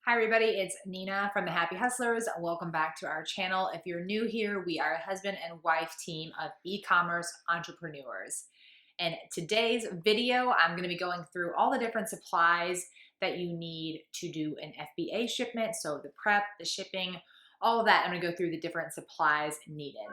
Hi everybody, it's Nina from the Happy Hustlers. Welcome back to our channel. If you're new here, we are a husband and wife team of e-commerce entrepreneurs. And today's video, I'm going to be going through all the different supplies that you need to do an FBA shipment. So the prep, the shipping, all of that. I'm going to go through the different supplies needed.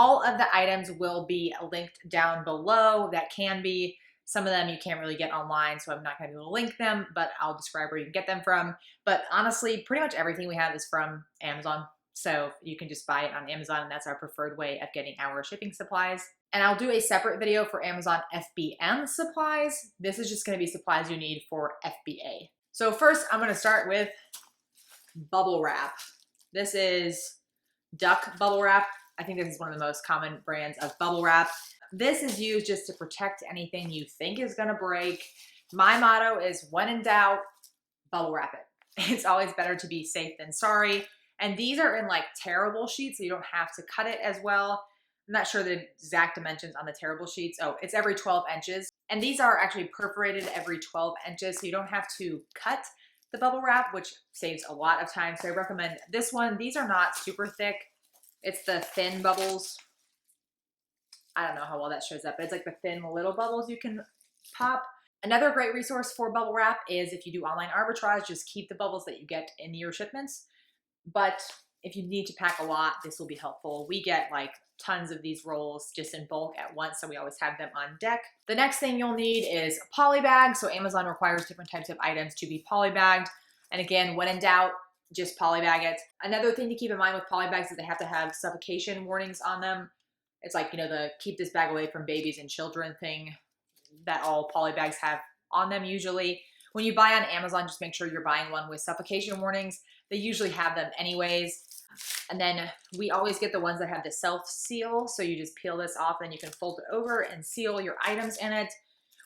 All of the items will be linked down below. That can be, some of them you can't really get online, so I'm not going to be able to link them, but I'll describe where you can get them from. But honestly, pretty much everything we have is from Amazon. So you can just buy it on Amazon, and that's our preferred way of getting our shipping supplies. And I'll do a separate video for Amazon FBM supplies. This is just going to be supplies you need for FBA. So first, I'm going to start with bubble wrap. This is duck bubble wrap. I think this is one of the most common brands of bubble wrap. This is used just to protect anything you think is gonna break. My motto is when in doubt, bubble wrap it. It's always better to be safe than sorry. And these are in like tearable sheets, so you don't have to cut it as well. I'm not sure the exact dimensions on the tearable sheets. Oh, it's every 12 inches. And these are actually perforated every 12 inches, so you don't have to cut the bubble wrap, which saves a lot of time. So I recommend this one. These are not super thick. It's the thin bubbles. I don't know how well that shows up, but it's like the thin little bubbles you can pop. Another great resource for bubble wrap is if you do online arbitrage, just keep the bubbles that you get in your shipments. But if you need to pack a lot, this will be helpful. We get like tons of these rolls just in bulk at once, so we always have them on deck. The next thing you'll need is polybags. So Amazon requires different types of items to be polybagged. And again, when in doubt, just polybag it. Another thing to keep in mind with polybags is they have to have suffocation warnings on them. It's like, you know, the keep this bag away from babies and children thing that all polybags have on them usually. When you buy on Amazon, just make sure you're buying one with suffocation warnings. They usually have them anyways. And then we always get the ones that have the self-seal. So you just peel this off and you can fold it over and seal your items in it.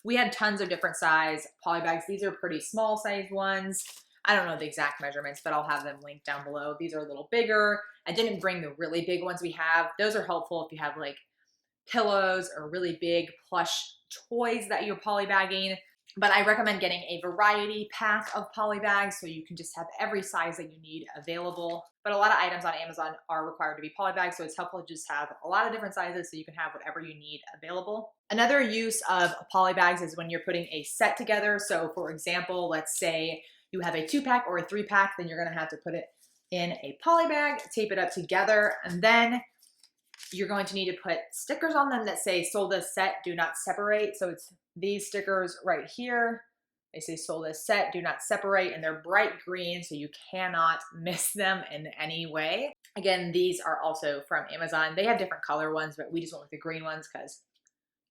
We had tons of different size polybags. These are pretty small size ones. I don't know the exact measurements, but I'll have them linked down below. These are a little bigger. I didn't bring the really big ones we have. Those are helpful if you have like pillows or really big plush toys that you're polybagging. But I recommend getting a variety pack of polybags so you can just have every size that you need available. But a lot of items on Amazon are required to be polybagged, so it's helpful to just have a lot of different sizes so you can have whatever you need available. Another use of polybags is when you're putting a set together. So for example, let's say you have a 2-pack or a 3-pack, then you're gonna have to put it in a poly bag, tape it up together, and then you're going to need to put stickers on them that say sold as set, do not separate. So it's these stickers right here. They say sold as set, do not separate, and they're bright green, so you cannot miss them in any way. Again, these are also from Amazon. They have different color ones, but we just went with the green ones because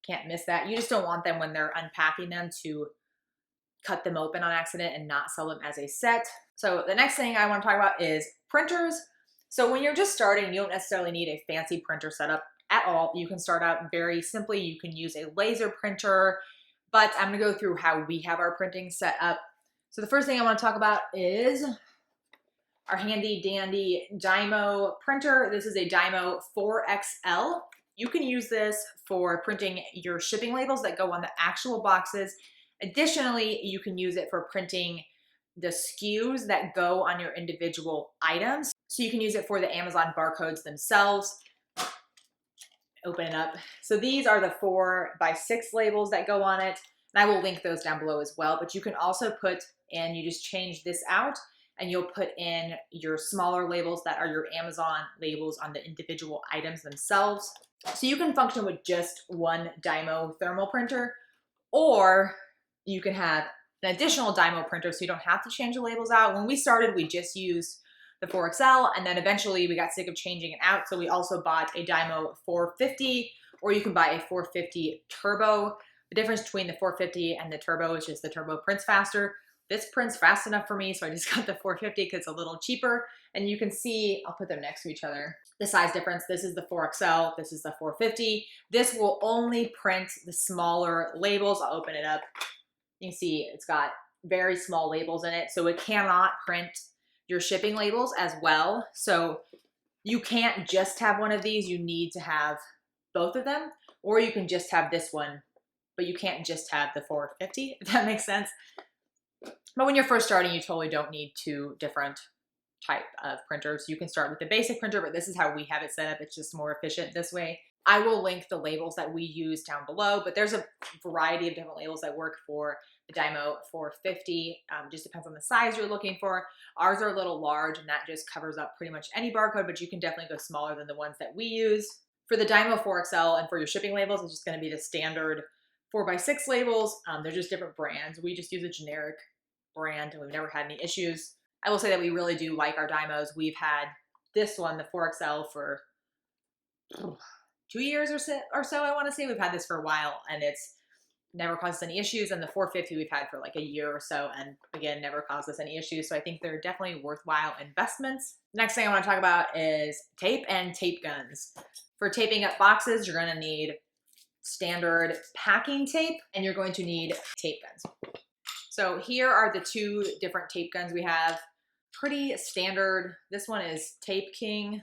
can't miss that. You just don't want them when they're unpacking them to cut them open on accident and not sell them as a set. So the next thing I want to talk about is printers. So when you're just starting, you don't necessarily need a fancy printer setup at all. You can start out very simply. You can use a laser printer, but I'm going to go through how we have our printing set up. So the first thing I want to talk about is our handy dandy DYMO printer. This is a DYMO 4XL. You can use this for printing your shipping labels that go on the actual boxes. Additionally, you can use it for printing the SKUs that go on your individual items. So you can use it for the Amazon barcodes themselves. Open it up. So these are the 4x6 labels that go on it. And I will link those down below as well. But you can also put in, you just change this out and you'll put in your smaller labels that are your Amazon labels on the individual items themselves. So you can function with just one DYMO thermal printer, or you can have an additional DYMO printer so you don't have to change the labels out. When we started, we just used the 4XL, and then eventually we got sick of changing it out, so we also bought a DYMO 450, or you can buy a 450 Turbo. The difference between the 450 and the Turbo is just the Turbo prints faster. This prints fast enough for me, so I just got the 450 because it's a little cheaper. And you can see, I'll put them next to each other, the size difference. This is the 4XL, this is the 450. This will only print the smaller labels. I'll open it up. You can see it's got very small labels in it, so it cannot print your shipping labels as well. So you can't just have one of these, you need to have both of them, or you can just have this one, but you can't just have the 450, if that makes sense. But when you're first starting, you totally don't need two different type of printers. You can start with the basic printer, but this is how we have it set up. It's just more efficient this way. I will link the labels that we use down below, but there's a variety of different labels that work for the DYMO 450. Just depends on the size you're looking for. Ours are a little large, and that just covers up pretty much any barcode, but you can definitely go smaller than the ones that we use. For the DYMO 4XL and for your shipping labels, it's just going to be the standard 4x6 labels. They're just different brands. We just use a generic brand, and we've never had any issues. I will say that we really do like our DYMOs. We've had this one, the 4XL, for 2 years or so, I want to say. We've had this for a while, and it's never caused us any issues. And the 450 we've had for like a year or so, and again, never caused us any issues. So I think they're definitely worthwhile investments. Next thing I want to talk about is tape and tape guns. For taping up boxes, you're going to need standard packing tape, and you're going to need tape guns. So here are the two different tape guns we have. Pretty standard. This one is Tape King.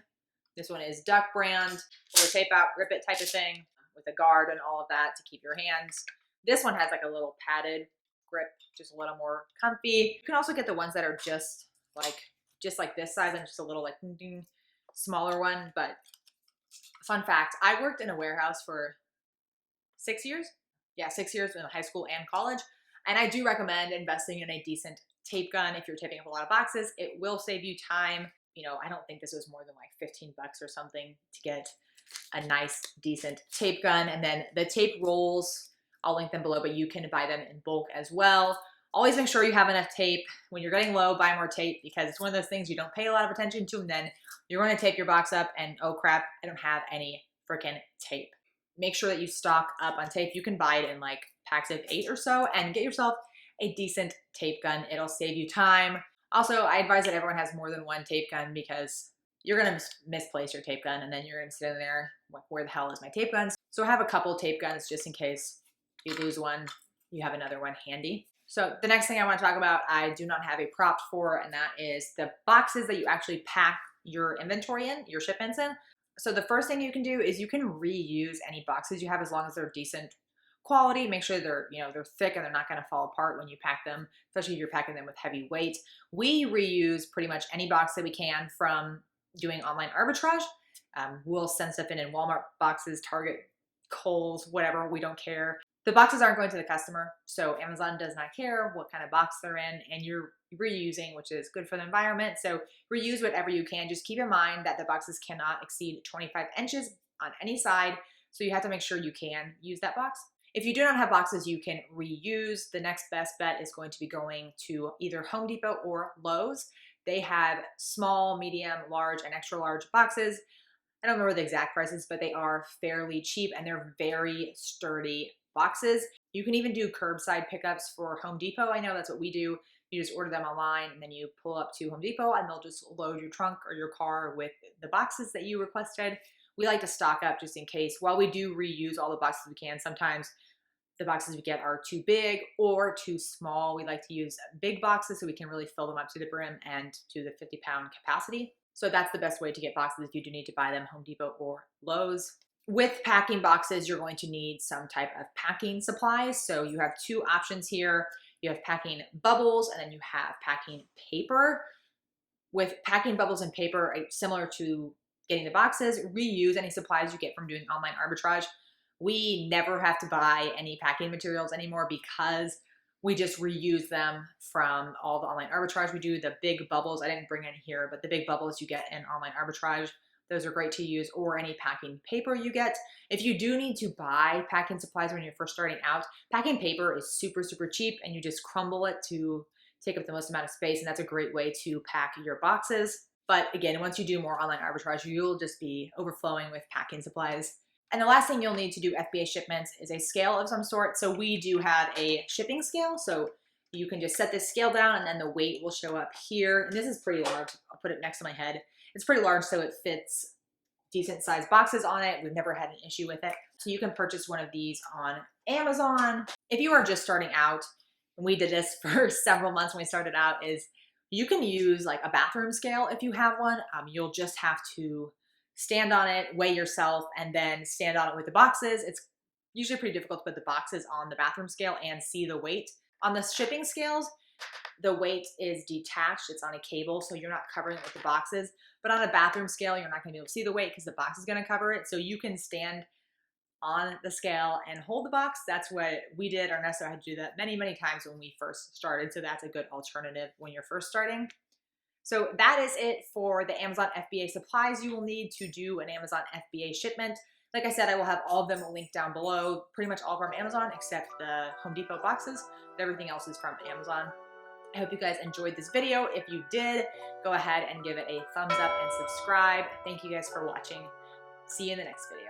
This one is Duck brand. Pull the tape out, rip it type of thing, with a guard and all of that to keep your hands. This one has like a little padded grip, just a little more comfy. You can also get the ones that are just like this size and just a little like smaller one. But fun fact, I worked in a warehouse for 6 years. Yeah, 6 years in high school and college. And I do recommend investing in a decent tape gun if you're taping up a lot of boxes. It will save you time. You know, I don't think this was more than like 15 bucks or something to get a nice, decent tape gun. And then the tape rolls, I'll link them below, but you can buy them in bulk as well. Always make sure you have enough tape. When you're getting low, buy more tape, because it's one of those things you don't pay a lot of attention to, and then you're going to tape your box up and, oh crap, I don't have any freaking tape. Make sure that you stock up on tape. You can buy it in like packs of 8 or so and get yourself a decent tape gun. It'll save you time. Also, I advise that everyone has more than one tape gun, because you're going to misplace your tape gun, and then you're going to sit in there like, where the hell is my tape gun? So have a couple tape guns just in case you lose one, you have another one handy. So the next thing I want to talk about, I do not have a prop for, and that is the boxes that you actually pack your inventory in, your shipments in. So the first thing you can do is you can reuse any boxes you have, as long as they're decent quality. Make sure they're thick and they're not going to fall apart when you pack them, especially if you're packing them with heavy weight. We reuse pretty much any box that we can from doing online arbitrage. We'll send stuff in Walmart boxes, Target, Kohl's, whatever, we don't care. The boxes aren't going to the customer, so Amazon does not care what kind of box they're in, and you're reusing, which is good for the environment. So reuse whatever you can. Just keep in mind that the boxes cannot exceed 25 inches on any side, so you have to make sure you can use that box. If you do not have boxes you can reuse, the next best bet is going to be going to either Home Depot or Lowe's. They have small, medium, large, and extra large boxes. I don't remember the exact prices, but they are fairly cheap, and they're very sturdy boxes. You can even do curbside pickups for Home Depot. I know that's what we do. You just order them online, and then you pull up to Home Depot, and they'll just load your trunk or your car with the boxes that you requested. We like to stock up just in case. While we do reuse all the boxes we can, sometimes the boxes we get are too big or too small. We like to use big boxes so we can really fill them up to the brim and to the 50-pound capacity. So that's the best way to get boxes if you do need to buy them, Home Depot or Lowe's. With packing boxes, you're going to need some type of packing supplies. So you have two options here. You have packing bubbles, and then you have packing paper. With packing bubbles and paper, similar to getting the boxes, reuse any supplies you get from doing online arbitrage. We never have to buy any packing materials anymore, because we just reuse them from all the online arbitrage we do. The big bubbles, I didn't bring any here, but the big bubbles you get in online arbitrage, those are great to use, or any packing paper you get. If you do need to buy packing supplies when you're first starting out, packing paper is super, super cheap, and you just crumble it to take up the most amount of space, and that's a great way to pack your boxes. But again, once you do more online arbitrage, you'll just be overflowing with packing supplies. And the last thing you'll need to do FBA shipments is a scale of some sort. So we do have a shipping scale. So you can just set this scale down, and then the weight will show up here. And this is pretty large. I'll put it next to my head. It's pretty large, so it fits decent sized boxes on it. We've never had an issue with it. So you can purchase one of these on Amazon. If you are just starting out, and we did this for several months when we started out, is you can use like a bathroom scale if you have one. You'll just have to stand on it, weigh yourself, and then stand on it with the boxes. It's usually pretty difficult to put the boxes on the bathroom scale and see the weight. On the shipping scales, the weight is detached. It's on a cable, so you're not covering it with the boxes. But on a bathroom scale, you're not going to be able to see the weight because the box is going to cover it. So you can stand on the scale and hold the box. That's what we did. Ernesto had to do that many, many times when we first started. So that's a good alternative when you're first starting. So that is it for the Amazon FBA supplies you will need to do an Amazon FBA shipment. Like I said, I will have all of them linked down below, pretty much all from Amazon except the Home Depot boxes. Everything else is from Amazon. I hope you guys enjoyed this video. If you did, go ahead and give it a thumbs up and subscribe. Thank you guys for watching. See you in the next video.